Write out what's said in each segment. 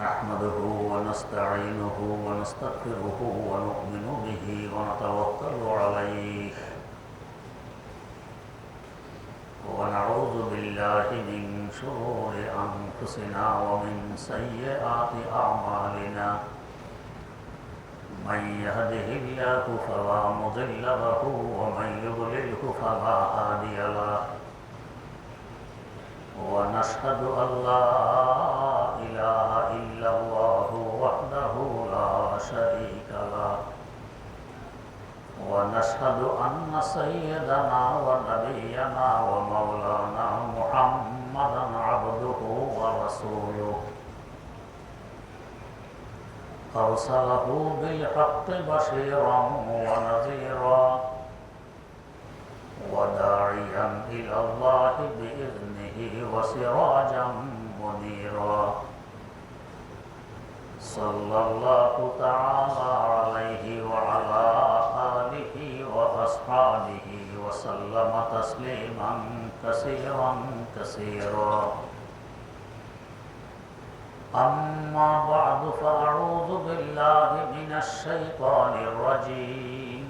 نحمده ونستعينه ونستغفره ونؤمن به ونتوكل عليه ونعوذ بالله من شرور أنفسنا ومن سيئات أعمالنا من يهده الله فلا مضل له ومن يضلله فلا هادي له ونشهد أن لا إله إلا الله وحده لا شريك له ونشهد أن سيدنا ونبينا ومولانا محمدا عبده ورسوله أرسله بالحق بشيرا ونذيرا وداعيا إلى الله بإذنه وسراجا منيرا صلى الله تعالى عليه وعلى آله وأصحابه وسلم تسليما كثيرا كثيرا أما بعد فأعوذ بالله من الشيطان الرجيم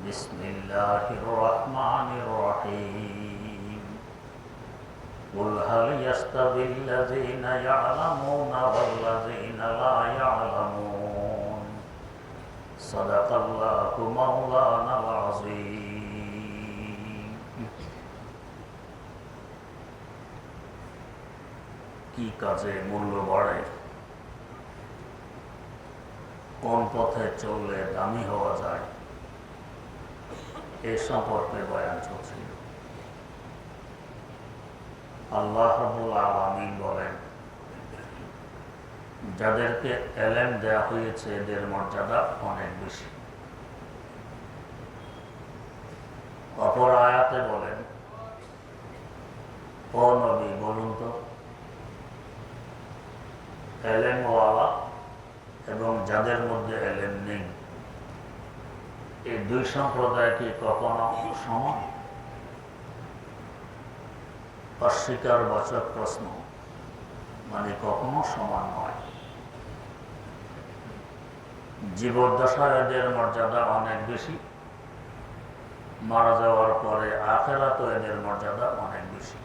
بسم الله الرحمن الرحيم قل هل يستوي الذين يعلمون والذين لا يعلمون صدق الله مولانا العظيم কি কাজে মূল্য বাড়ে, কোন পথে চললে দামি হওয়া যায়, এ সম্পর্কে বয়ান চলছিল। আল্লাহ রাব্বুল আলামিন বলেন, যাদেরকে এলেম দেয়া হয়েছে এদের মর্যাদা অনেক বেশি। অপর আয়াতে বলেন, ও নবী বলুন তো, এলেমওয়ালা এবং যাদের মধ্যে এলেম নেই, এই দুই সম্প্রদায় কি কখনো সমান? অস্বীকার বাচক প্রশ্ন, মানে কখনো সমান নয়। জীবদ্দশায় এদের মর্যাদা অনেক বেশি, মারা যাওয়ার পরে আখিরাতে এদের মর্যাদা অনেক বেশি।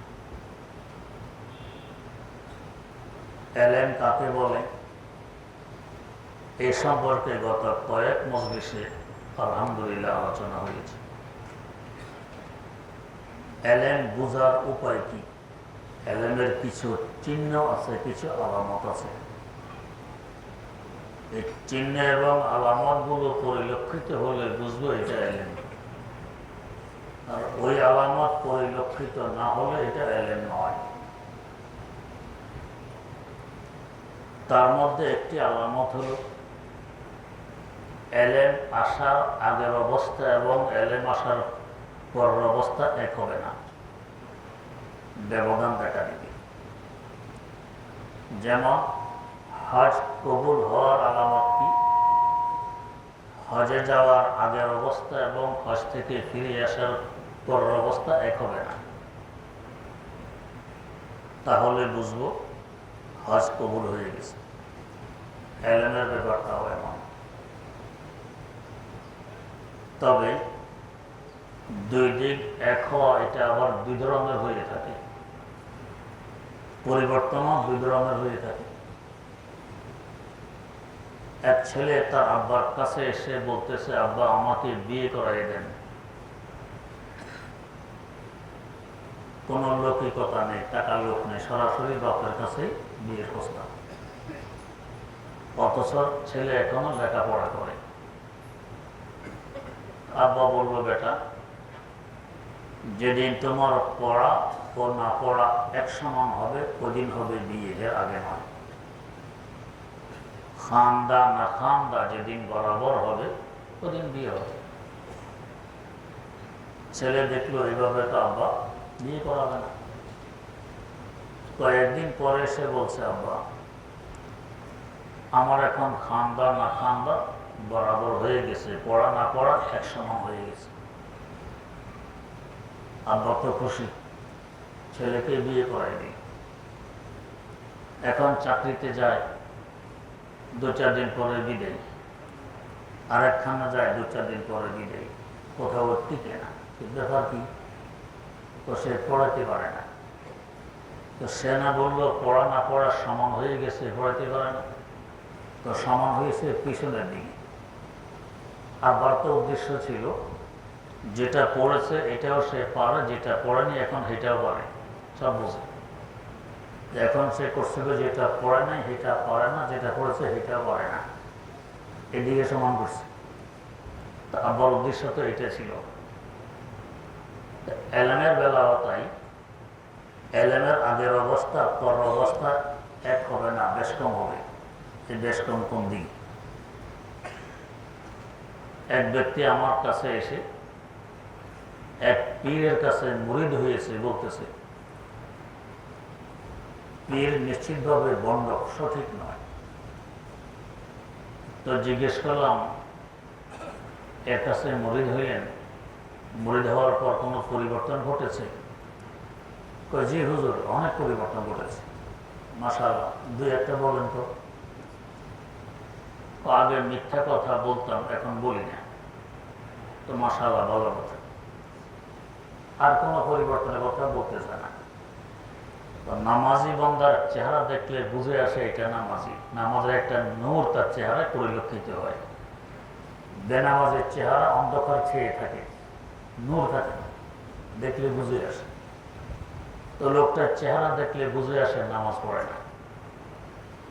এলেম কাকে বলে, এই সম্পর্কে গত কয়েক মজলিসে আলহামদুলিল্লাহ আলোচনা হয়েছে। এলেম বুঝার উপায় কি? এলেমের কিছু চিহ্ন আছে, কিছু আলামত আছে। এই চিহ্ন এবং আলামত গুলো পরিলক্ষিত হলে বুঝবো এটা এলেম, আর ওই আলামত পরিলক্ষিত না হলে এটা এলেম নয়। তার মধ্যে একটি আলামত হল এলেম আসার আগের অবস্থা এবং এলেম আসার পরের অবস্থা এক হবে না, ব্যবধান দেখা দিবে। যেমন হজ কবুল হওয়ার আলামত কি? হজে যাওয়ার আগের অবস্থা এবং হজ থেকে ফিরে আসার পরের অবস্থা এক হবে না, তাহলে বুঝবো হজ কবুল হয়ে গেছে। এলেমের ব্যাপারটাও এমন। তবে দুই দিক এক হওয়া, এটা আবার দুই ধরনের হয়ে থাকে, পরিবর্তনও দুই ধরনের হয়ে থাকে। এক ছেলে তার আব্বার কাছে এসে বলতেছে, আব্বা আমাকে বিয়ে করাই দেন। কোন লৌকিকতা নেই, টাকার লোক নেই, সরাসরি বাপের কাছে বিয়ের প্রস্তাব। অথচ ছেলে এখনো লেখাপড়া করে। আব্বা বললো, বেটা যেদিন তোমার পড়া ও না পড়া এক সমান হবে, ওদিন হবে বিয়ে, এর আগে নয়। খান্দা না খান্দা যেদিন বরাবর হবে, ওদিন বিয়ে হবে। ছেলে দেখলো এইভাবে তো আব্বা বিয়ে করাবে না। কয়েকদিন পরে সে বলছে, আব্বা আমার এখন খান্দা না খান্দা বরাবর হয়ে গেছে, পড়া না পড়া এক সমান হয়ে গেছে। আব্বা তো খুশি, ছেলেকে বিয়ে করায়নি। এখন চাকরিতে যায়, 2-4 দিন পরে বিদায়, আরেকখানা যায় 2-4 দিন পরে বিদায়, কোথাও টিকে না। ব্যাপার কি? তো সে পড়াতে পারে না। তো সে না বললো পড়া না পড়া সমান হয়ে গেছে, পড়াতে পারে না। তো সমান হয়েছে পিছনের দিকে। আবার তো উদ্দেশ্য ছিল যেটা পড়েছে এটাও সে পারে, যেটা পড়েনি এখন সেটাও পারে, সব বুঝে। এখন সে করছে যেটা পড়ে নাই সেটা পারে না, যেটা পড়েছে সেটাও পারে না, এদিকে সমান করছে। তা আবার উদ্দেশ্য তো এটা ছিল। এলেমের বেলাও তাই, এলেমের আগের অবস্থা পর অবস্থা এক হবে না, বেশ কম হবে। বেশ কম কোন দিক? এক ব্যক্তি আমার কাছে এসে এক পীরের কাছে মুরিদ হয়েছে, বলতেছে পীর নিশ্চিতভাবে বন্ডক, সঠিক নয়। তো জিজ্ঞেস করলাম এর কাছে মুরিদ হইলেন, মুরিদ হওয়ার পর কোনো পরিবর্তন ঘটেছে? জি হুজুর, অনেক পরিবর্তন ঘটেছে। মাশাআল্লাহ, 2-1টা বলেন তো। আগে মিথ্যা কথা বলতাম, এখন বলি না। তো মাশাআল্লাহ, ভালো কথা। আর কোনো পরিবর্তনের কথা বলতেছে না। তো নামাজি বান্দার চেহারা দেখলে বুঝে আসে এটা নামাজি। নামাজের একটা নূর তার চেহারায় পরিলক্ষিত হয়। বেনামাজের চেহারা অন্ধকার ছেয়ে থাকে, নূর থাকে না, দেখলে বুঝে আসে। তো লোকটার চেহারা দেখলে বুঝে আসে নামাজ পড়ে না।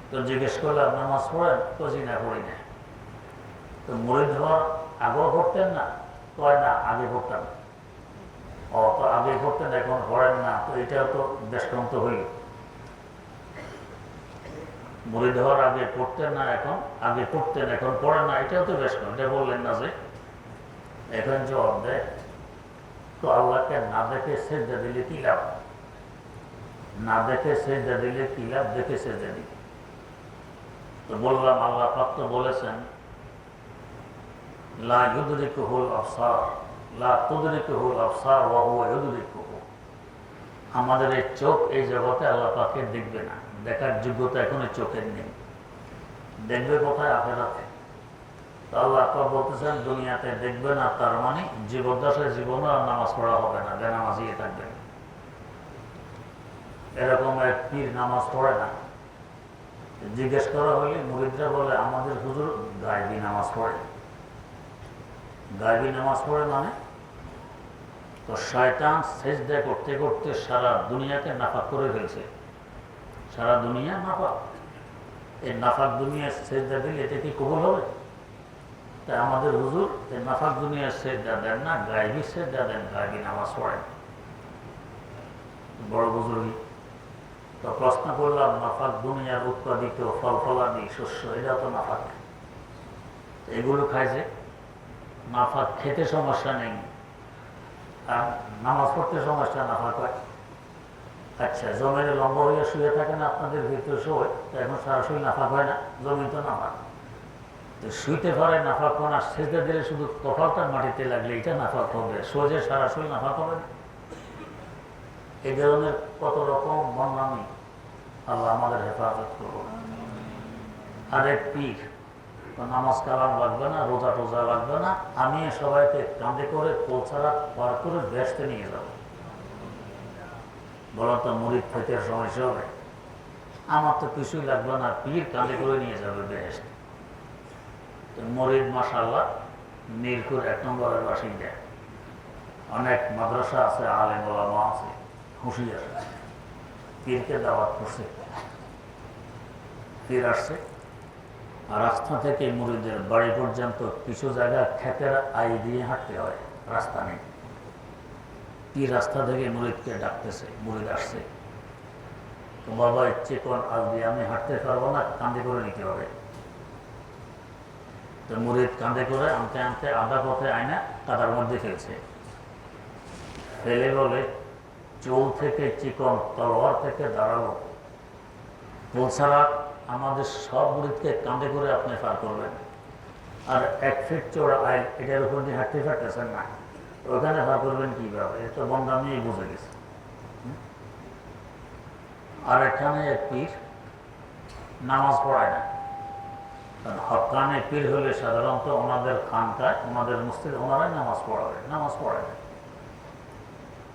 তো জিজ্ঞেস করলাম নামাজ পড়েন? তো জি না, পড়ি না। তো মুরিদ হওয়ার আগেও পড়তেন না? কয় না, আগে পড়তাম। ও, তো আগে পড়তেন, এখন পড়েন না, তো এটাও তো বেশক্রান্ত হইল। মুরিদ হওয়ার আগে পড়তেন না, এখন আগে পড়তেন, এখন পড়েন না, এটাও তো বেশক্রান্ত। এটা বললেন না যে এখন জবাব দেয়, তো আল্লাহকে না দেখে সেজদা দিলে কি লাভ? না দেখে সেজদা দিলে কি লাভ? দেখে সেজদা দিলে। তো বললাম আল্লাহ পাক তো বলেছেন লা ইউদরিকুহুল আবসার, লা তুদরিকুহুল আবসার ওয়া হুয়া ইউদরিকুহু। আমাদের এই চোখ এই জগতে আল্লাহ পাককে দেখবে না, দেখার যোগ্যতা এখনো চোখের নেই। দেখবে কোথায়? আখিরাতে। তো আল্লাহ পাক বলতেছেন দুনিয়াতে দেখবে না, তার মানে জীবদ্দশায় জীবনে আর নামাজ পড়া হবে না, বেনামাজি থাকবেন। এরকম এক পীর নামাজ পড়ে না। জিজ্ঞেস করা হলে মুরিদরা বলে আমাদের হুজুর গায়বী নামাজ পড়ে। গায়বী নামাজ পড়ে মানে? তো শয়তান সেজদা করতে করতে সারা দুনিয়াকে নাফাক করে ফেলছে। সারা দুনিয়া নাফাক। এই নাফাক দুনিয়ার সেজদা দিলে এটা কি কবুল হবে? তাই আমাদের হুজুর এই নাফাক দুনিয়ার সেজদা দেন না, গায়বী সেজদা দেন, গায়বী নামাজ পড়েন। বড় বুজুর্গি। তো প্রশ্ন করলাম নাফাক দুনিয়ার উৎপাদিত ফল ফলাদি শস্য, এটা তো নাফাক। এগুলো খায় যে, নাফাক খেতে সমস্যা নেই, আর নামাজ পড়তে সমস্যা, নাফাক হয়। আচ্ছা, জমিনে লম্বা হয়ে শুয়ে থাকে না আপনাদের ভিতরে শোয়, তো এখন সরাসরি নাফাক হয় না? জমি তো নাফাক। তো শুইতে পারে নাফাক হয় না, সেজদা দিলে শুধু কপালটা মাটিতে লাগলে এটা নাফাক হবে, সোজে সরাসরি নাফাক হবে না। এই ধরনের কত রকম বদনামি, আল্লাহ আমাদের হেফাজত করুন। আরেক পীর নামাজ কালাম লাগবে না, রোজা টোজা লাগবে না, আমি সবাইকে কাঁধে করে পৌঁছারা পার করে বেহেশতে নিয়ে যাব। বলো তো মুরিদ থেকে সমস্যা হবে? আমার তো কিছুই লাগবে না, পীর কাঁধে করে নিয়ে যাবে বেহেশতে। তো মুরিদ মাশাআল্লাহ মিরপুর 1 নম্বরের বাসিন্দা। অনেক মাদ্রাসা আছে, আলেম ওলামা আছে, হুঁশিয়ার। পীরকে দাওয়াত করছে, পীর আসছে। আর রাস্তা থেকে মুরিদের বাড়ি পর্যন্ত কিছু জায়গা ক্ষেতের আই দিয়ে হাঁটতে হয়, রাস্তা নেই। পীর রাস্তা থেকে মুরিদকে ডাকতেছে, মুরিদ আসছে। তো বাবা ইচ্ছে কোন আজ দিয়ে আমি হাঁটতে পারবো না, কাঁধে করে নিতে হবে। তো মুরিদ কাঁধে করে আনতে আনতে আধা পথে আয়না কাদার মধ্যে ফেলছে। ফেলে বলে চুল থেকে চিকন তলোয়ার থেকে দাঁড়ালো, বলছাড়া আমাদের সব মুরিদকে কাঁধে করে আপনি পার করবেন। আর 1 ফিট চওড়া আইল, এটার উপর দিয়ে হাঁটতে পারতেছেন না, ওখানে পার করবেন কিভাবে? এ তো বন্দামি বুঝে গেছে। আর এখানে এক পীর নামাজ পড়ায় না। কারণ হক্কানি পীর হলে সাধারণত ওনাদের খানকায়, ওনাদের মসজিদে ওনারাই নামাজ পড়াবে, নামাজ পড়ায় না।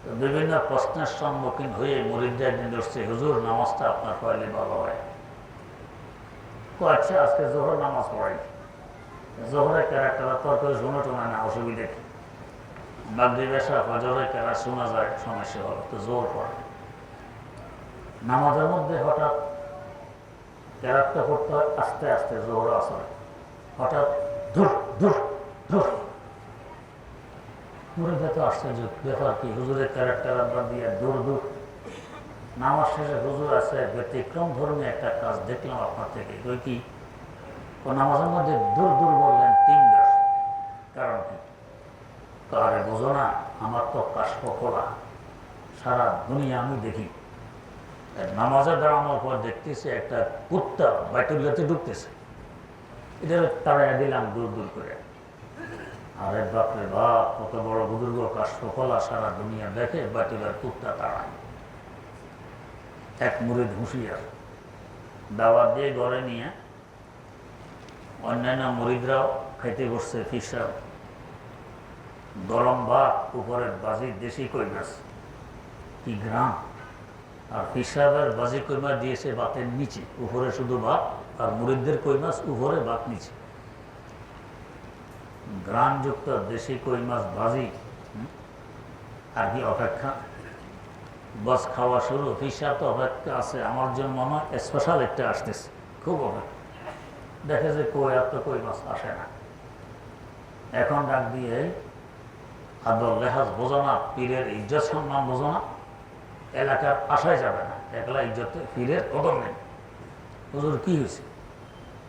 তো বিভিন্ন প্রশ্নের সম্মুখীন হয়ে মুরিদরা একদিন ধরছে, হুজুর নামাজটা আপনার পড়ালে ভালো হয়। তো আচ্ছা, আজকে জোহর নামাজ পড়াই। জোহরের ক্যারেক্টার তর্ক শুনে টোনা না, অসুবিধা কি? মাগরিব এশা ফজরের ক্যারা শোনা যায়, সমস্যা হলো, তো জোর পড়ে। নামাজের মধ্যে হঠাৎ ক্যারেক্টার করতে হয় আস্তে আস্তে, জোহর আসরে হঠাৎ ধুর ধুর ধুর। মুরিদরা তো আশ্চর্য, ব্যাপার কি? হুজুরের ক্যারেক্টার আবার দিয়ে দূর দূর। নামাজ শেষে হুজুর আছে, ব্যতিক্রম ধর্মী একটা কাজ দেখলাম আপনার থেকে। ওই কি? ও নামাজের মধ্যে দূর দূর বললেন 3 বার। কারণ কি? আরে বোঝো না, আমার তো কাশফ খোলা, সারা দুনিয়া আমি দেখি। নামাজের দাঁড়ানোর পর দেখতেছে একটা কুত্তা বাইতুল্লাতে ঢুকতেছে, এটা তাড়াইয়া দিলাম দূর দূর করে। আরে বাপরে বাপ, কত বড় বুজুর্গ, কাশফ খোলা, সারা দুনিয়া দেখে, বাইতুল্লার কুত্তা তাড়ায়। এক মুরিদ হুঁশিয়ার, দাওয়াত দিয়ে ঘরে নিয়ে অন্যান্য মুরিদরাও খাইতে বসছে। ফিসাব গরম ভাত, উপরের বাজি দেশি কই মাছ, কি গ্রাম। আর ফিসাবের বাজি কই মাছ দিয়েছে ভাতের নিচে, উপরে শুধু ভাত, আর মুরিদদের কই মাছ উপরে, ভাত নিচে। গ্রামযুক্ত দেশি কই মাছ ভাজি, আর কি অপেক্ষা? বস খাওয়া শুরু, ফিসাব তো অপেক্ষা আছে, আমার জন্য মনে হয় স্পেশাল একটা আসতেছে, খুব অপেক্ষা। দেখে যে কই আর তো কই মাছ আসে না। এখন ডাক দিয়ে, আদর লেহাজ বোঝো না, পীরের ইজ্জত সম্মান বোঝো না, এলাকার আশায় যাবে না, একলা ইজ্জত পীরের কদর নেই। হুজুর কি হয়েছে?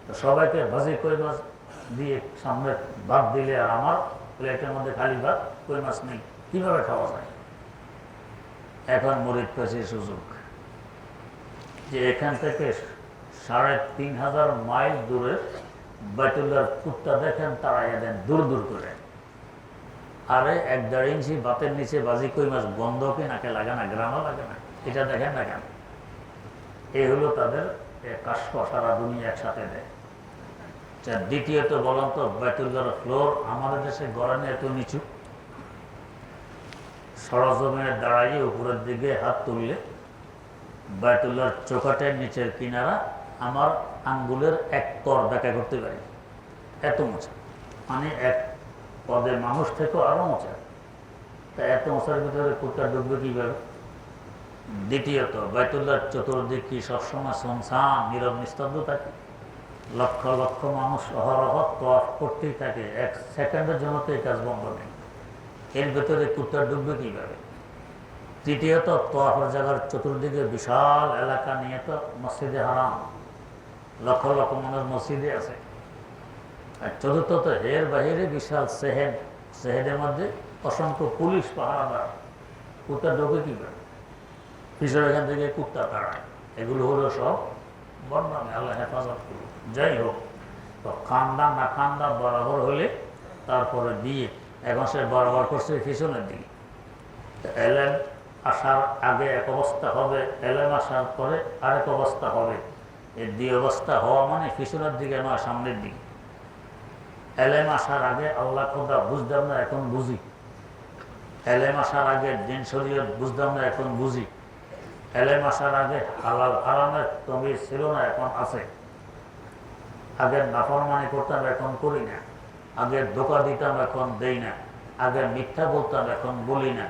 তো সবাইকে ভাজি কই মাছ দিয়ে সামনে ভাত দিলে, আর আমার প্লেটের মধ্যে খালি ভাত, কই মাছ নেই, কিভাবে খাওয়া যায়? এখন মুরিদ পেয়েছে সুযোগ, যে এখান থেকে 3500 মাইল দূরের বাইতুল্লার কুত্তা দেখেন, তাড়াইয়া দেন দূর দূর করে। আরে 1-1.5 ইঞ্চি ভাতের নিচে বাজি কই মাছ গন্ধ কি নাকে লাগে না, গ্রামও লাগে না, এটা দেখেন না কেন? এই হলো তাদের কাশফ, সারা দুনিয়া একসাথে দেয়। দ্বিতীয়ত বলেন তো, বাইতুল্লার ফ্লোর আমাদের দেশে গড়ানে এত নিচু, সরজমিনে দাঁড়াইয়ে উপরের দিকে হাত তুললে বাইতুল্লার চৌকাটের নিচের কিনারা আমার আঙ্গুলের 1 কর দেখা করতে পারি, এত মোচা। মানে এক পদে মানুষ থেকে আরো মোচা। তা এত মোচার ভিতরে কুত্তা ঢুকবে কিভাবে? দ্বিতীয়ত, বাইতুল্লার চতুর্দিক কি সবসময় শুনশান, নীরব নিস্তব্ধ থাকে। লক্ষ লক্ষ মানুষ অহরহ তওয়াফ করতেই থাকে, 1 সেকেন্ডের জন্য তো এই কাজ বন্ধ নেই। এর ভেতরে কুত্তা ঢুকবে কিভাবে? তৃতীয়ত, তওয়াফের জায়গার চতুর্দিকে বিশাল এলাকা নিয়ে তো মসজিদে হারাম, লক্ষ লক্ষ মানুষ মসজিদে আছে। আর চতুর্থত, এর বাহিরে বিশাল সেহেদ, সেহেদের মধ্যে অসংখ্য পুলিশ পাহারাদার। কুত্তা ঢোকে কিভাবে? পিছনে এখান থেকে কুত্তা তাড়ায়। এগুলো হলো সব বদনামে, আল্লাহ হেফাজত করুন। যাই হোক, তো খান্দা না খান্দা বরাবর হলে তারপরে দিয়ে, এখন সে বরাবর করছে পিছনের দিকে। এলেম আসার আগে এক অবস্থা হবে, এলেম আসার পরে আরেক অবস্থা হবে। এই 2 অবস্থা হওয়া মানে পিছনের দিকে নয়, সামনের দিকে। এলেম আসার আগে আল্লাহ খোদা বুঝতাম না, এখন বুঝি। এলেম আসার আগে দিন শরীয়ত বুঝতাম না, এখন বুঝি। এলেম আসার আগে হালাল হারামের তমিজ ছিল না, এখন আছে। আগে নাফরমানি করতাম, এখন করি না। আগে ধোঁকা দিতাম, এখন দেই না। আগে মিথ্যা বলতাম, এখন বলি না।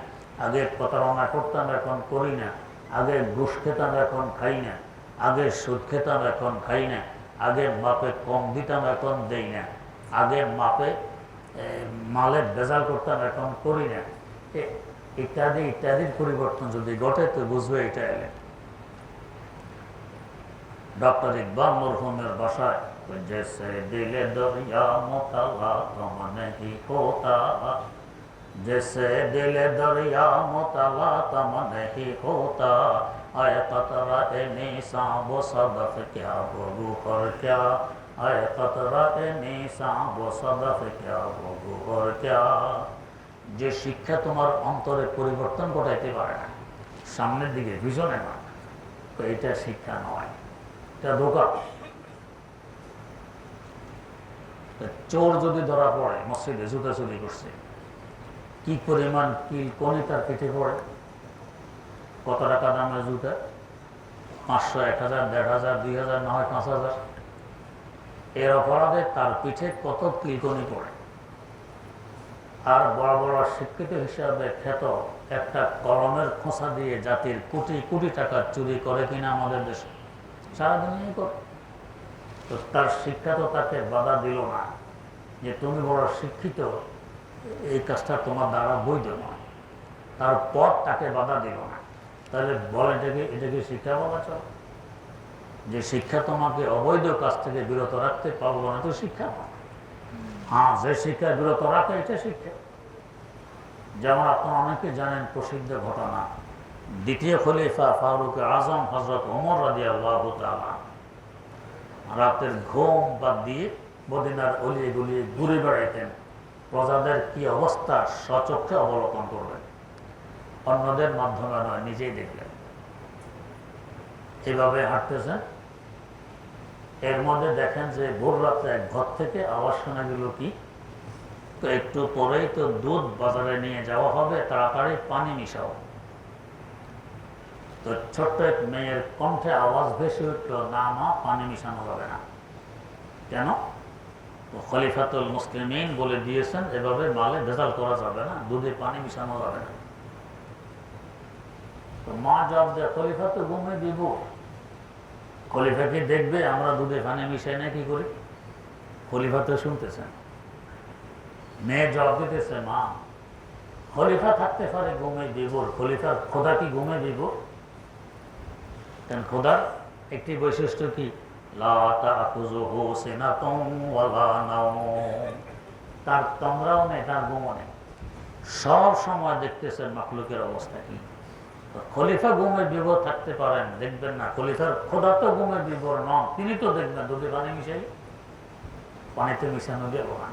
আগে প্রতারণা করতাম, এখন করি না। আগে ঘুষ খেতাম, এখন খাই না। আগে সুদ খেতাম, এখন খাই না। আগে মাপে কম দিতাম, এখন দেই না। আগে মাপে মালের ভেজাল করতাম, এখন করি না। ইত্যাদি ইত্যাদির পরিবর্তন যদি ঘটে তো বুঝবে এটা এলে। ডক্টর ইকবাল মরহুমের বাসায়, जैसे दिल दरिया मुतला तुम नहीं होता, जैसे दिल दरिया मुतला तुम नहीं होता, आए कतरा निसा वो सदफ क्या वो गुहर क्या, आए कतरा निसा वो सदफ क्या वो गुहर क्या। যে শিক্ষা তোমার অন্তরে পরিবর্তন ঘটাইতে পারে না, সামনের দিকে, পিছনে না, তো এটা শিক্ষা নয়, এটা ধোঁকা। চোর যদি ধরা পড়ে মসজিদে জুতা চুরি করছে, কি পরিমাণ কিল কনি তার পিঠে পড়ে, কত টাকা দামের জুতা, 500, 1000, 1500, 2000, না হয় 5000। এর অপরাধে তার পিঠে কত কিলকনি পড়ে। আর বড় বড় শিক্ষিত হিসাবে খ্যাত একটা কলমের খোঁচা দিয়ে জাতির কোটি কোটি টাকা চুরি করে কিনা আমাদের দেশে, সারাদিনই করে। তো তার শিক্ষা তো তাকে বাধা দিল না যে তুমি বড় শিক্ষিত, এই কাজটা তোমার দ্বারা বৈধ নয়, তারপর তাকে বাধা দিল না। তাহলে বলে এটাকে শিক্ষা বলা চলে? যে শিক্ষা তোমাকে অবৈধ কাজ থেকে বিরত রাখতে পারবো না, তো শিক্ষা নয়। হ্যাঁ, যে শিক্ষা বিরত রাখে এটা শিক্ষা। যেমন আপনারা অনেকে জানেন প্রসিদ্ধ ঘটনা, দ্বিতীয় খলিফা ফারুক আজম হযরত ওমর রাদিয়াল্লাহু তাআলা রাতের ঘুম বাদ দিয়ে মদিনার অলিয়ে গলিয়ে ঘুরে বেড়াইতেন, প্রজাদের কি অবস্থা স্বচক্ষে অবলোকন করবেন, অন্যদের মাধ্যমে নয়, নিজেই দেখলেন। এভাবে হাঁটতেছেন, এর মধ্যে দেখেন যে ভোর রাত্রে এক ঘর থেকে আওয়াজ শোনা গেল কি, তো একটু পরেই তো দুধ বাজারে নিয়ে যাওয়া হবে, তাড়াতাড়ি পানি মিশাও। তো ছোট্ট এক মেয়ের কণ্ঠে আওয়াজ ভেসে উঠল, না মা, পানি মিশানো যাবে না। কেন? খলিফাতুল মুসলিমিন বলে দিয়েছেন এভাবে মালে ভেজাল করা যাবে না, দুধে পানি মিশানো যাবে না। তো মা জবাব দেয়, খলিফা তো ঘুমে দিব, খলিফা কি দেখবে আমরা দুধে পানি মিশাই না কি করি? খলিফা তো শুনতেছেন। মেয়ে জবাব দিতেছে, মা, খলিফা থাকতে পারে ঘুমে দিব, খলিফার খোদা কি ঘুমে দিব? কারণ খোদার একটি বৈশিষ্ট্য কি, তার তমরাও নেই, তার ঘুমও নেই, সব সময় দেখতেছেন মাখলুকের অবস্থা কি। খলিফা ঘুমের বিভোর থাকতে পারেন, দেখবেন না, খলিফার খোদা তো ঘুমের বিভোর নন, তিনি তো দেখবেন দুধে পানি মিশাই, পানিতে মিশানো গেল না।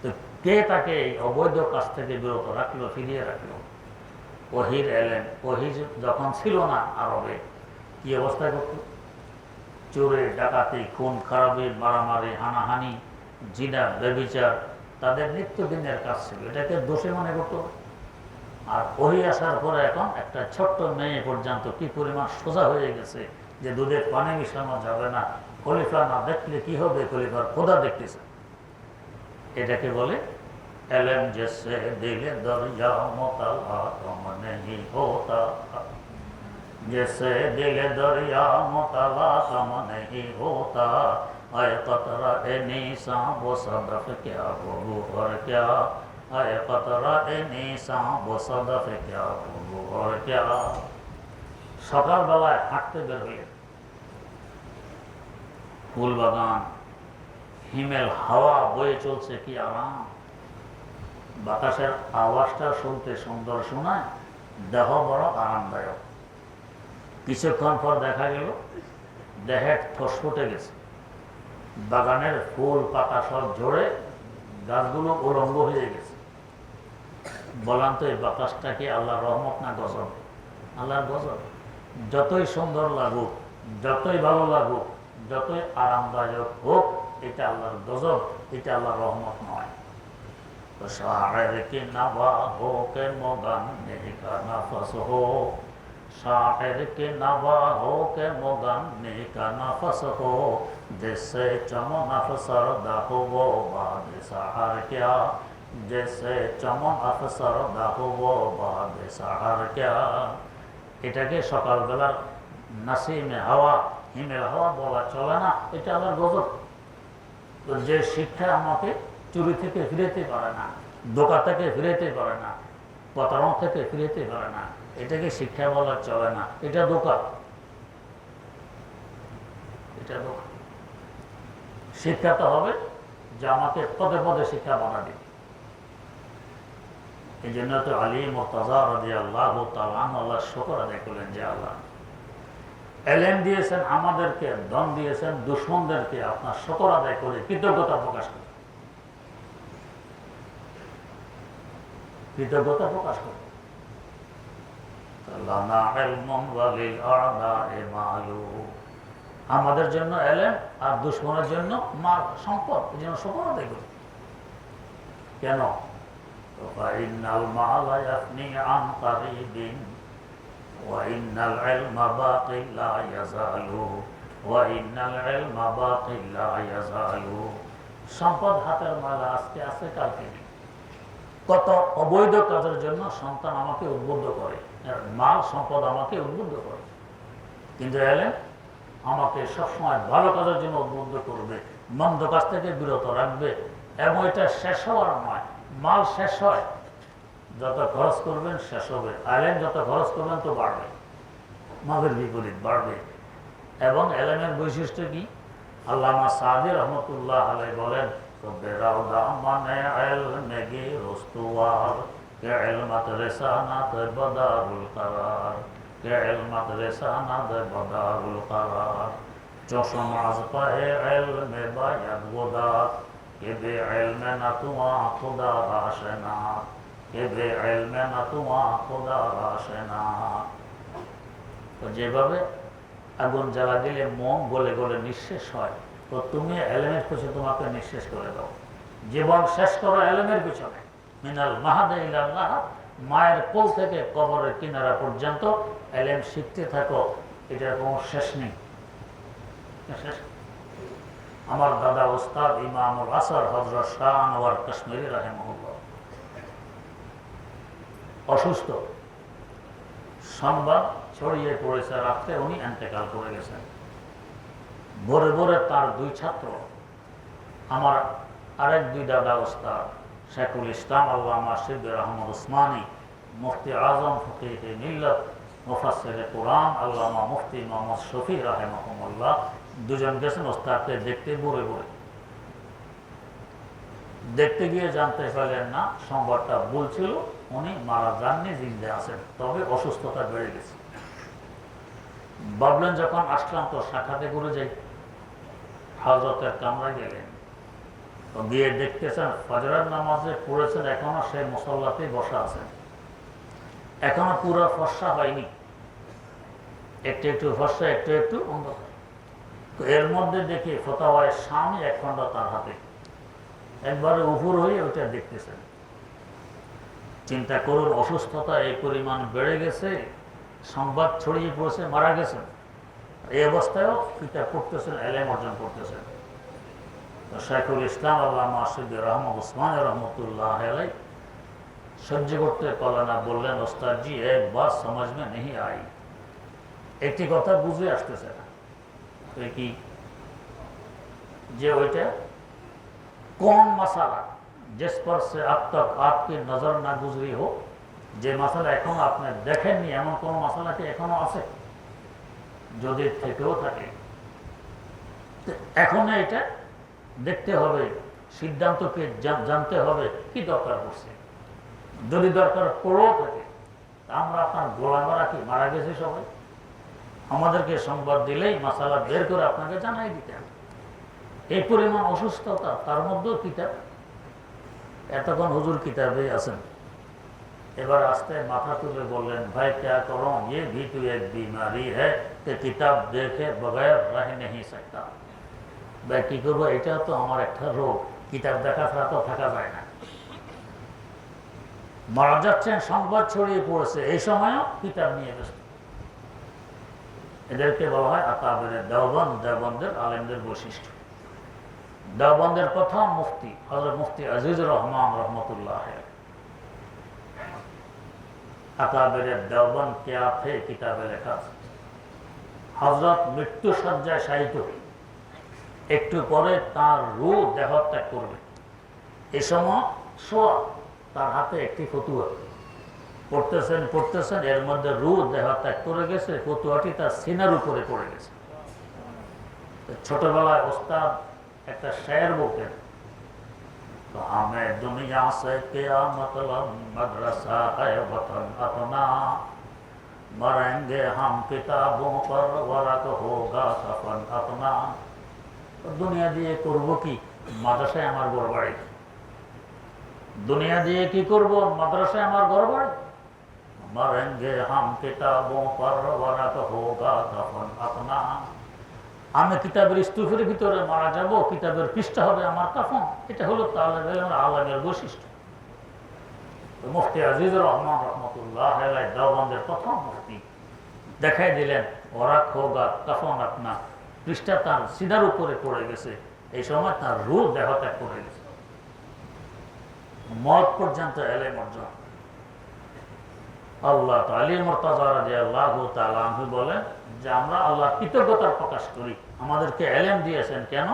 তো কে তাকে এই অবৈধ কাজ থেকে বিরত রাখলো, ফিরিয়ে রাখলো? ওহির এলেন। ওহি যখন ছিল না আরবে, কি অবস্থা করত? চোরে, ডাকাতি, খুন খারাপি, মারামারি, হানাহানি, জিনা, ব্যভিচার তাদের নিত্যদিনের কাজ ছিল, এটাকে দোষে মনে করতো। আর ওহি আসার পরে এখন একটা ছোট্ট মেয়ে পর্যন্ত কি পরিমাণ সোজা হয়ে গেছে যে দুধে পানি মিশানো যাবে না, খলিফা না দেখলে কি হবে, খলিফার খোদা দেখতেছে। এটাকে বলে এলেম জেসে দিলে দরজা মোতালা তুম নেহি হোতা, जैसे दिल दरिया मुतला कम नहीं होता, आए कतरा ए नीसा वो सदफ क्या वो गुहर क्या, आए कतरा ए नीसा वो सदफ क्या वो गुहर क्या। সকালবেলায় হাঁটতে বের হইলেন, ফুল বাগান, হিমেল হাওয়া বয়ে চলছে, কি আরাম, বাতাসের আওয়াজটা শুনতে সুন্দর শোনায়, দেহ বড় আরামদায়ক। কিছুক্ষণ পর দেখা গেল দেহে ঠোস ফুটে গেছে, বাগানের ফুল পাতা সব ঝরে গাছগুলো উলঙ্গ হয়ে গেছে। বলান তো এই বাতাসটা কি আল্লাহর রহমত না গজব? আল্লাহর গজব। যতই সুন্দর লাগুক, যতই ভালো লাগুক, যতই আরামদায়ক হোক, এটা আল্লাহর গজব, এটা আল্লাহর রহমত নয়। তো শায়ের কি নাবা হো কে মোগান্নে কা নাফস হো, शायर के नवा हो के मुगन्ने का नफस हो, जैसे चमन अफसरदा हो वो बाद सहार क्या, जैसे चमन अफसरदा हो वो बाद सहार क्या। এটাকে সকালবেলার নাসিমে হাওয়া, হিমেল হাওয়া বলা চলে না, এটা আমার গজব। যে শিক্ষা আমাকে চুরি থেকে ফিরেতে পারে না, ধোঁকা থেকে ফিরেতে পারে না, প্রতারণা থেকে ফিরেতে পারে না, এটাকে শিক্ষা বলা চলে না, এটা ধোঁকা, এটা ধোঁকা। শিক্ষা তো হবে যে আমাকে পদে পদে শিক্ষা বানাবে। এই জন্য তো আলী মুর্তাজা রাদিয়াল্লাহু তাআলা আল্লাহ শুকর আদায় করলেন যে আল্লাহ এলেম দিয়েছেন আমাদেরকে, ধন দিয়েছেন দুশমনদেরকে, আপনার শুকর আদায় করে কৃতজ্ঞতা প্রকাশ করে, কৃতজ্ঞতা প্রকাশ করে। لنا علم وللأعداء معلوم আমাদের জন্য এলেম আর দুশ্মনের জন্য মাল সম্পদ, এই জন্য সকল আদায় করি। কেন? ফাইনাল মালা ইয়াফনি আন কারিবিন ওয়া ইন্নাল ইলমা বাকি লা ইয়াজালু ওয়া ইন্নাল ইলমা বাকি লা ইয়াজালু। সম্পদ হাতের মালা, আজকে আছে কালকে নেই। কত অবৈধ কাজের জন্য সন্তান আমাকে উদ্বুদ্ধ করে, মাল সম্পদ আমাকে উদ্বুদ্ধ করে, কিন্তু এলেম আমাকে সবসময় ভালো কাজের জন্য উদ্বুদ্ধ করবে, মন্দ কাজ থেকে বিরত রাখবে। এবং এটা শেষ হওয়ার নয়, মাল শেষ হয়, যত খরচ করবেন শেষ হবে, এলেম যত খরচ করবেন তো বাড়বে, মালের বিপরীত বাড়বে। এবং এলেমের বৈশিষ্ট্য কি? আল্লামা সাদি রহমতুল্লাহ আলাইহি বলেন, মানে এলমে গিরস্তুয়ার কে এলমাত রেসানাত বদারুল কারার কে এলমাত রেসানাত বদারুল কারার। চশম আজ পায়ে এলমে বায়াত গোদাত কে বে এলমে না তুয়া খুদা রাশেনা কে বে এলমে না তুয়া খুদা রাশেনা। তো যেভাবে আগুন জ্বালা দিলে মোম গলে গলে নিঃশেষ হয়, তো তুমি এলেমের পিছনে তোমাকে নিঃশেষ করে দাও, জীবন শেষ করো এলেমের পিছনে। মিনাল মাহাদে ইলাল লাহাদ, মায়ের কোল থেকে কবরের কিনারা পর্যন্ত এলেম শিখতে থাকো, এটার কোনো শেষ নেই। আমার দাদা ওস্তাদ ইমামুল আসর হযরত শাহ আনোয়ার কাশ্মীরি রাহিমাহুল্লাহ অসুস্থ, সংবাদ ছড়িয়ে পড়েছে, রাত্রে উনি ইন্তেকাল করে গেছেন। ভোরে ভোরে তার দুই ছাত্র, আমার আরেক দুই দাদা ওস্তাদ শেখুল ইসলাম আল্লামা শিবর আহমদ উসমানী, মুফতি আজম ফকিহে মিল্লাত মুফাসসিরে কুরআন আল্লামা মুফতি মোহাম্মদ শফি রাহিমাহুল্লাহ, দুজন গেছেন ওস্তাদকে দেখতে। ভোরে ভোরে দেখতে গিয়ে জানতে পারলেন না, সংবাদটা ভুল ছিল, উনি মারা যাননি, জিন্দা আছেন, তবে অসুস্থতা বেড়ে গেছে। ভাবলেন যখন আসলাম তো সাক্ষাতে করে যাই। হযরতের কামরায় গেলেন, তো গিয়ে দেখতেছেন ফজরের নামাজে পড়েছেন, এখনো সেই মুসল্লাতেই বসা আছেন, এখনো পুরো ফর্সা হয়নি, একটু একটু ফর্সা, একটু একটু অন্ধকার। তো এর মধ্যে দেখি ফতোয়ায়ে শামী এক খণ্ড তার হাতে, একবারে উপর হয়ে ওইটা দেখতেছেন। চিন্তা করুন, অসুস্থতা এই পরিমাণ বেড়ে গেছে, সংবাদ ছড়িয়ে পড়েছে, মারা গেছেন, এই অবস্থায়ও কিতাব পড়তেছেন, এলেম অর্জন করতেছেন। তো শেখুল ইসলাম আল্লামা শিবর আহমদ উসমানী রহমতুল্লাহ আলাইহি সহ্য করতে পারলেন না, বললেন, ওস্তাদ জি এক বাত সমঝ মে নেই আই, একটি কথা বুঝে আসতেছে না। কি? যে ওইটা कौन मसाला जिस पर से अब तक आपकी नजर ना गुजरी हो, যে মশালা এখন আপনি দেখেননি এমন কোন মশালা কি এখনো আছে? যদি থেকেও থাকে এখন এটা দেখতে হবে, সিদ্ধান্তকে জানতে হবে কি দরকার পড়ছে। যদি দরকার পড়েও থাকে, আমরা আপনার গোলামেরা কি মারা গেছে সবাই? আমাদেরকে সংবাদ দিলেই মশালা বের করে আপনাকে জানাই দিতে হবে। এই পরিমাণ অসুস্থতা, তার মধ্যেও কিতাব। এতক্ষণ হুজুর কিতাবে আছেন, এবার আস্তে মাথা তুলে বললেন, ভাই क्या करूं, ये भी तो एक बीमारी है कि किताब देखे बगैर रह नहीं सकता। ভাই কি করবো, এটা তো আমার একটা রোগ, কিতাব দেখা ছাড়া তো থাকা যায় না। মারা যাচ্ছেন, সংবাদ ছড়িয়ে পড়েছে, এই সময়ও কিতাব নিয়ে ব্যস্ত। এদেরকে বলা হয় আকাবেরে দেওবন্দ, দেওবন্দের আলেমদের বৈশিষ্ট্য। দেওবন্দের প্রথম মুফতি হযরত মুফতি আজিজুর রহমান রহমতুল্লাহ আকাবেরে দেওবন্দ क्या थे কিতাবে লেখা আছে। হযরত মৃত্যু সজ্জায় শায়িত, একটু পরে তার রূহ দেহত্যাগ করবে, এ সময় শোয়া, তার হাতে একটি ফতুয়া পড়তেছেন পড়তেছেন, এর মধ্যে রূহ দেহত্যাগ করে গেছে, ফতুয়াটি তার সিনার উপরে পড়ে গেছে। ছোটবেলায় ওস্তাদ একটা শের বলতেন, तो हमें दुनिया से क्या मतलब, मदरसा है वतन अपना, मरेंगे हम किताबों पर, वरक होगा कफन अपना। दुनिया দিয়ে করব কি, মাদ্রাসায় আমার ঘর বাড়ি। দুনিয়া দিয়ে কি করব, মাদ্রাসায় আমার ঘর বাড়ি। मरेंगे हम किताबों पर, वरक होगा कफन अपना। আমি কিতাবের স্তূপের ভিতরে মারা যাব, কিতাবের পৃষ্ঠা হবে আমার কাফন। এটা হলো তালেব ইলমের আলেমের বৈশিষ্ট্য। মুফতি আজিজুর রহমান রহমতুল্লাহ আলাইহি দেওবন্দের প্রথম মুফতি দেখাই দিলেন, ওরা খোগা কাফন আপনার পৃষ্ঠা তার সিনার উপরে পড়ে গেছে। এই সময় তার রূহ দেহ ত্যাগ করে গেছে। মত পর্যন্ত এলেম অর্জন। আল্লাহ আলী মুর্তাজা রাদিয়াল্লাহু তাআলা আনহু বলেন যে আমরা আল্লাহ কৃতজ্ঞতা প্রকাশ করি, আমাদেরকে এলেম দিয়েছেন। কেন?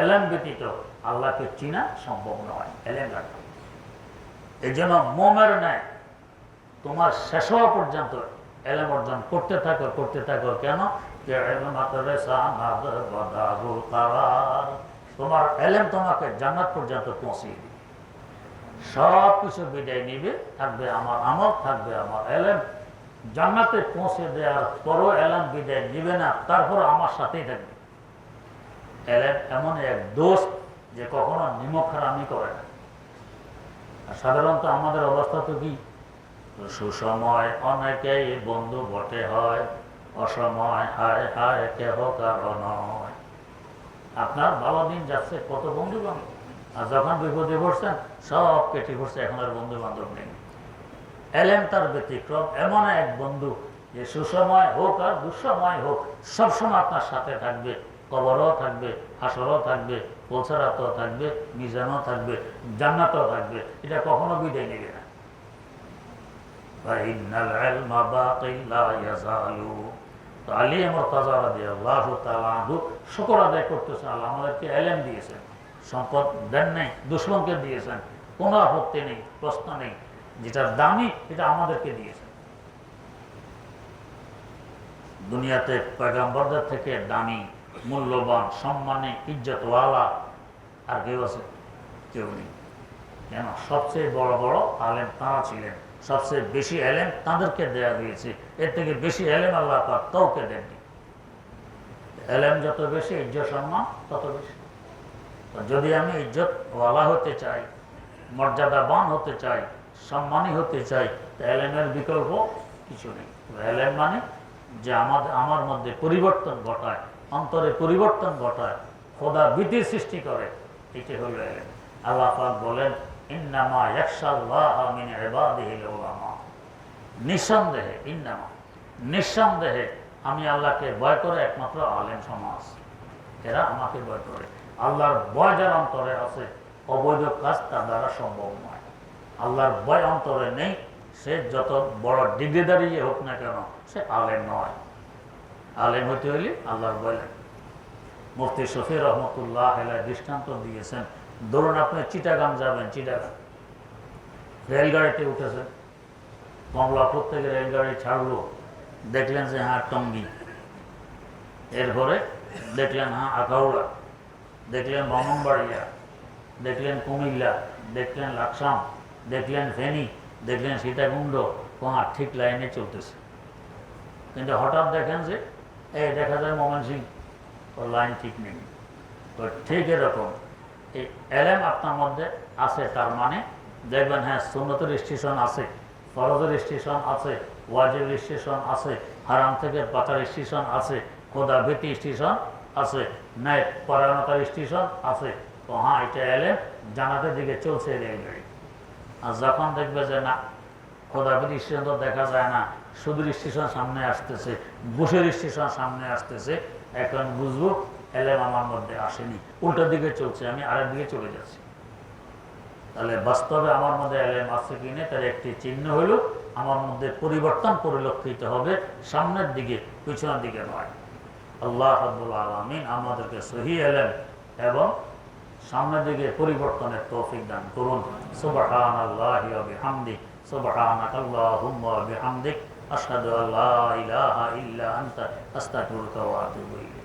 এলেম ব্যতীত আল্লাহকে চিনা সম্ভব নয়। এলেম রাখা, এই জন্য মোমের ন্যায় তোমার শেষ হওয়া পর্যন্ত এলেম অর্জন করতে থাকো, করতে থাকো। কেন? তোমার এলেম তোমাকে জান্নাত পর্যন্ত পৌঁছিয়ে দিবে। সব কিছু বিদায় নিবে, থাকবে আমার আমল, থাকবে আমার এলেম। জান্নাতে পৌঁছে দেওয়ার পরও এলেম বিদায় নিবে না, তারপর আমার সাথেই থাকবে। এলেম এমন এক দোস্ত যে কখনো নিমক হারামি করে না। আর সাধারণত আমাদের অবস্থা তো কি, সুসময় অনেকেই বন্ধু বটে হয়, অসময় হায় হায় কেহ কারো নয়। আপনার ভালো দিন যাচ্ছে, কত বন্ধু বান্ধব, আর যখন বিপদে পড়ছেন সব কেটে পড়ছে, এখন আর বন্ধু বান্ধব নেই। এলেম তার ব্যতিক্রম, এমন এক বন্ধু যে সুসময় হোক আর দুঃসময় হোক সবসময় আপনার সাথে থাকবে। কবরও থাকবে, হাসরও থাকবে, পৌঁছারাতও থাকবে, মিজানও থাকবে, জান্নাতও থাকবে। এটা কখনো বিদায় নেবে না। আলী মুর্তাজা রাদিয়াল্লাহু তাআলা আনহু শুকর আদায় করতেছেন, আল্লাহ আমাদেরকে এলেম দিয়েছেন, সম্পদ দেন নাই, দুশ্মনকে দিয়েছেন, কোনো আপত্তি নেই, প্রশ্ন নেই। যেটা দামি এটা আমাদেরকে দিয়েছেন। দুনিয়াতে পয়গম্বরদের থেকে দামি, মূল্যবান, সম্মানী, ইজ্জতওয়ালা আর কেউ আছে? কেউ নেই। কেন? সবচেয়ে বড় বড় আলেম তাঁরা ছিলেন, সবচেয়ে বেশি এলেম তাদেরকে দেয়া হয়েছে। এর থেকে বেশি এলেম আল্লাহ পাক কাউকে দেননি। এলেম যত বেশি, ইজ্জত সম্মান তত বেশি। যদি আমি ইজ্জতওয়ালা হতে চাই, মর্যাদাবান হতে চাই, সম্মানী হতে চাই, তা এলেমের বিকল্প কিছু নেই। এলেম মানে যে আমার মধ্যে পরিবর্তন ঘটায়, অন্তরে পরিবর্তন ঘটায়, খোদা ভীতির সৃষ্টি করে, এটি হলো এলেম। আল্লাহ পাক বলেন, ইন্নামা ইয়াখশাল্লাহা মিন ইবাদিহিল উলামা। নিঃসন্দেহে, ইন্নামা নিঃসন্দেহে আমি আল্লাহকে ভয় করে একমাত্র আলেম সমাজ, এরা আমাকে ভয় করে। আল্লাহর ভয় যার অন্তরে আছে, অবৈধ কাজ তার দ্বারা সম্ভব নয়। আল্লাহর ভয় অন্তরে নেই, সে যত বড় ডিগ্রিদারি হোক না কেন, সে আলেম নয়। আলেম হতে হইলে আল্লাহর ভয় লাগে। মুফতি শফি রহমতুল্লাহ আলাইহি দৃষ্টান্ত দিয়েছেন, ধরুন আপনি চিটাগাং যাবেন, চিটাগাং রেলগাড়িতে উঠেছেন, কমলাপুর থেকে রেলগাড়ি ছাড়লো, দেখলেন যে হ্যাঁ টঙ্গী, এরপরে দেখলেন হ্যাঁ আখাউড়া, দেখলেন ব্রাহ্মণবাড়িয়া, দেখলেন কুমিল্লা, দেখলেন লাকসাম, দেখলেন ফেনী, দেখলেন সীতাকুণ্ড, ঠিক লাইনে চলতেছে। কিন্তু হঠাৎ দেখেন যে এই দেখা যায় ময়মনসিংহ, ওর লাইন ঠিক নেই। তো ঠিক এরকম এই এলেম আপনার মধ্যে আছে, তার মানে দেখবেন হ্যাঁ সুন্নতের স্টেশন আছে, ফরজের স্টেশন আছে, ওয়াজিবের স্টেশন আছে, হারাম থেকে বাঁচার স্টেশন আছে, খোদা ভীতি স্টেশন আছে, ন্যায় পরায়ণতার স্টেশন আছে। তো হ্যাঁ এটা এলেম, জানাতের দিকে চলছে রেলগাড়ি। আর যখন দেখবে যে না, খোদা ভীতি স্টেশন তো দেখা যায় না, সুদূর স্টেশন সামনে আসতেছে, বুশের স্টেশন সামনে আসতেছে, এখন বুঝবো এলেম আমার মধ্যে আসেনি, উল্টার দিকে চলছে, আমি আরেক দিকে চলে যাচ্ছি। তাহলে বাস্তবে আমার মধ্যে এলেম আছে কিনা তার একটি চিহ্ন হইল আমার মধ্যে পরিবর্তন পরিলক্ষিত হবে, সামনের দিকে, পিছনের দিকে নয়। আল্লাহ রাব্বুল আলামিন আমাদেরকে সহি এলেম এবং সামনের দিকে পরিবর্তনের তৌফিক দান করুন। সুবহানাল্লাহি ওয়া বিহামদিহি, সুবহানাকাল্লাহুম্মা ওয়া বিহামদিক, আশহাদু আল্লা ইলাহা ইল্লা আনতা, আস্তাগফিরুকা ওয়া আতুবু ইলাইক।